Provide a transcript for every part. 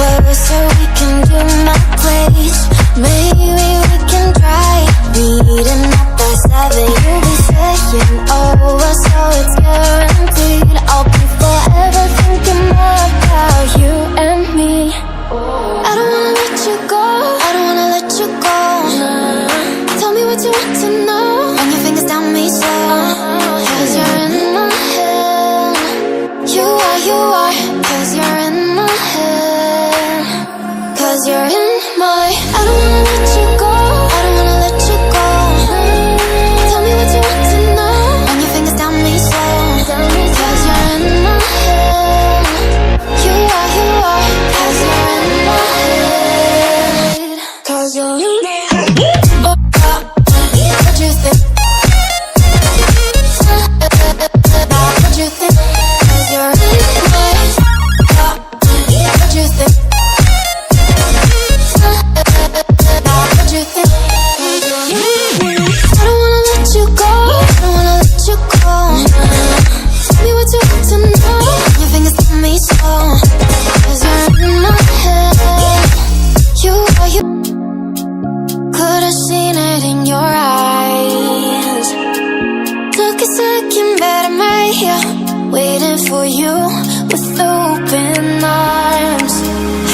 closer, we can do my place. Maybe we can try meeting up by 7. You'll be saying over, so it's guaranteed. I'll be forever thinking more about you and me. I don't wanna let you go, I don't wanna let you go. Tell me what you want to know. Run your fingers down me slow, 'cause you're in my head. You are, 'cause you're in my head. 'Cause you're in my, I don't wanna let you go, I don't wanna let you go. Tell me what you want to know. Run your fingers down me slow, 'cause you're in my head. You are, 'cause you're in my head. 'Cause you're in my head. What you think? What you think? 'Cause you're in my head. What you think? What you think? I don't wanna let you go, I don't wanna let you go. Tell me what you want to know. Your fingers on me slow, 'cause you're in my head. You could have seen it in your eyes. Took a second, but I'm right here, waiting for you with open arms.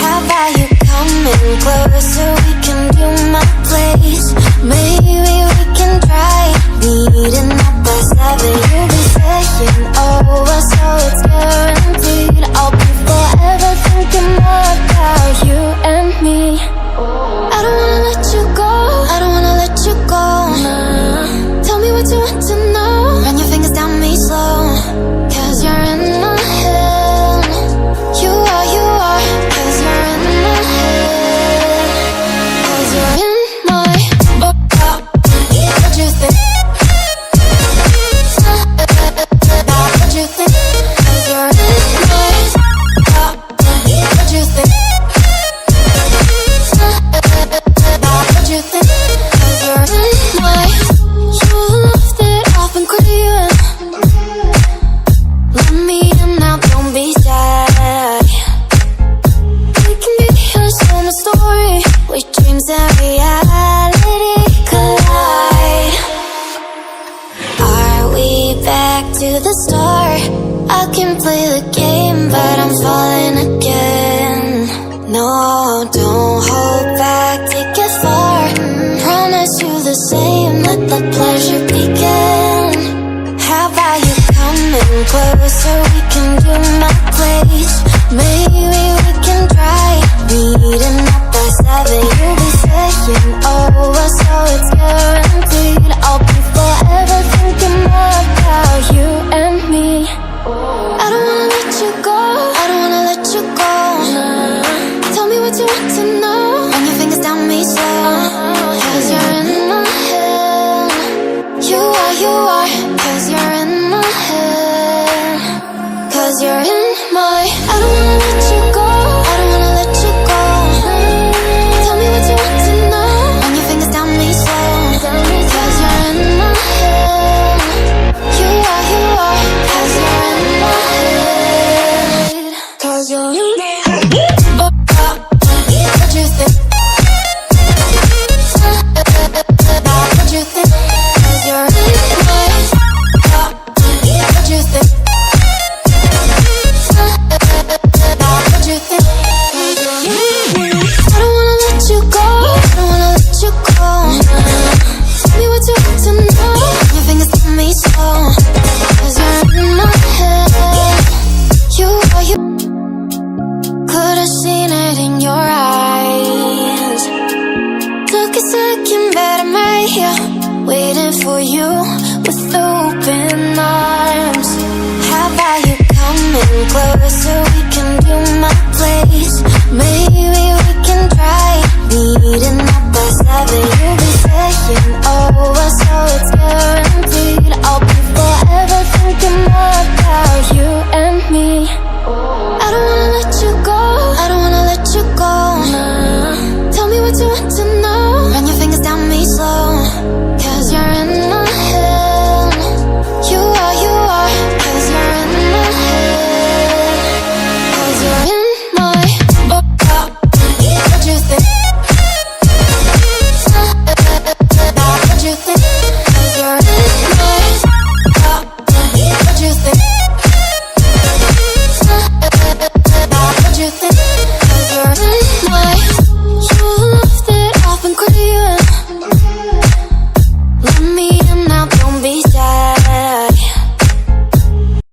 How about you coming closer? We can do my place. Maybe we can try meeting up by 7. You'll be saying over, so it's guaranteed. I'll be forever thinking more about you and me. I don't wanna let you go, I don't wanna let you go. Tell me what you want to know. Run your fingers down me slow, 'cause you're in my head. You are, 'cause you're in my head. 'Cause you're in my, what you think? What you think? 'Cause you're in my, what you think? What you think? 'Cause you're in my, you left it, I've been craving. Let me in now, don't be shy. We can be a summer story where dreams and reality collide. Are we back to the start? I can play the game, but I'm falling again. No, don't hold back, take it far. Promise you the same, let the pleasure begin. How about you coming closer? We can do my place. Maybe we can try meeting up by 7. You'll be saying over, so it's guaranteed. I'll be forever thinking more about you and me. I don't wanna let you go, I don't wanna let you go. Tell me what you want to know. Run your fingers down me slow, 'cause you're in my head. You are, 'cause you're in my head. 'Cause you're in my, I don't wanna let you go, I don't wanna let you go. Tell me what you want to know. Run your fingers down me slow, 'cause you're in my head. You are, 'cause you're in my head. 'Cause you're in my head. What you think? What you think? 'Cause you're in my, what you think? What you think? 'Cause you're in my, I don't wanna let you go, I don't wanna let you go. Tell me what you want to know. Your fingers on me slow, 'cause you're in my head. You could have seen it in your eyes. Took a second, but I'm right here, waiting for you with open arms. How about you coming closer? We can do